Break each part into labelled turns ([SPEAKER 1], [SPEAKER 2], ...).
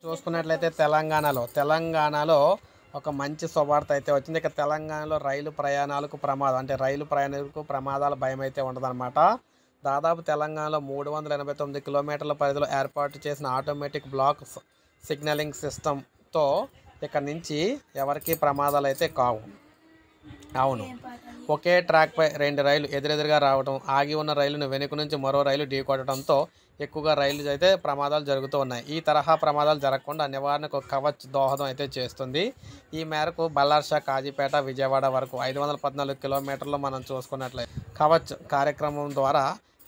[SPEAKER 1] చూసుకున్నట్లయితే తెలంగాణలో ఒక మంచి శుభార్త అయితే వచ్చింది. ఇక తెలంగాణలో రైలు ప్రయాణాలకు ప్రమాదం అంటే రైలు ప్రయాణికులకు ప్రమాదాల భయం అయితే ఉండదన్నమాట. దాదాపు తెలంగాణలో 389 కిలోమీటర్ల పరిధిలో ఏర్పాటు చేసిన ఆటోమేటిక్ బ్లాక్ సిగ్నలింగ్ సిస్టంతో ఇక నుంచి ఎవరికీ ప్రమాదాలు అయితే కావు. అవును, ఒకే ట్రాక్పై రెండు రైలు ఎదురెదురుగా రావడం, ఆగి ఉన్న రైలును వెనుక నుంచి మరో రైలు ఢీకొట్టడంతో ఎక్కువగా రైళ్లు అయితే ప్రమాదాలు జరుగుతూ ఉన్నాయి. ఈ తరహా ప్రమాదాలు జరగకుండా నివారణకు కవచ్ దోహదం అయితే చేస్తుంది. ఈ మేరకు బల్లార్షా, కాజీపేట, విజయవాడ వరకు 514 కిలోమీటర్లు మనం చూసుకున్నట్లయితే కవచ్ కార్యక్రమం ద్వారా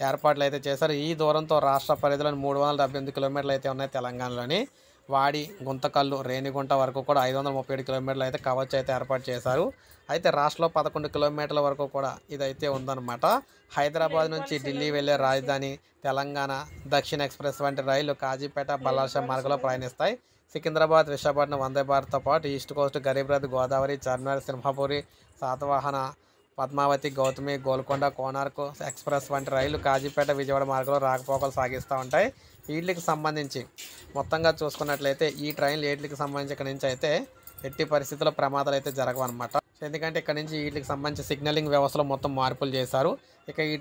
[SPEAKER 1] ఏర్పాట్లు అయితే చేశారు. ఈ దూరంతో రాష్ట్ర పరిధిలోని 378 కిలోమీటర్లు అయితే ఉన్నాయి. తెలంగాణలోని వాడి, గుంతకల్లు, రేణిగుంట వరకు కూడా 537 కిలోమీటర్లు అయితే కవచ్ అయితే ఏర్పాటు చేశారు. అయితే రాష్ట్రంలో 11 కిలోమీటర్ల వరకు కూడా ఇదైతే ఉందన్నమాట. హైదరాబాద్ నుంచి ఢిల్లీ వెళ్ళే రాజధాని తెలంగాణ దక్షిణ ఎక్స్ప్రెస్ వంటి రైళ్లు కాజీపేట, బల్లార్షా మార్గంలో ప్రయాణిస్తాయి. సికింద్రాబాద్, విశాఖపట్నం వందే భారత్తో పాటు East Coast, Garib Rath, Godavari, Charminar, Simhapuri, Satavahana, Padmavati, Gautami, Golconda, Konark Express వంటి రైళ్లు కాజీపేట, విజయవాడ మార్గంలో రాకపోకలు సాగిస్తూ ఉంటాయి. వీటికి సంబంధించి మొత్తంగా చూసుకున్నట్లయితే ఈ ట్రైన్లు వీటికి సంబంధించి ఇక్కడ నుంచి అయితే ఎట్టి పరిస్థితుల్లో ప్రమాదాలు అయితే జరగవన్నమాట. ఎందుకంటే ఇక్కడ నుంచి వీటికి సంబంధించి సిగ్నలింగ్ వ్యవస్థలో మొత్తం మార్పులు చేశారు. ఇక ఈ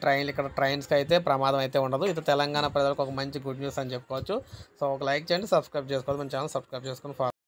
[SPEAKER 1] ట్రైన్స్కి అయితే ప్రమాదం అయితే ఉండదు. ఇది తెలంగాణ ప్రజలకు ఒక మంచి గుడ్ న్యూస్ అని చెప్పుకోవచ్చు. సో ఒక లైక్ చేయండి, సబ్స్క్రైబ్ చేసుకోవాలి, మన ఛానల్ సబ్స్క్రైబ్ చేసుకొని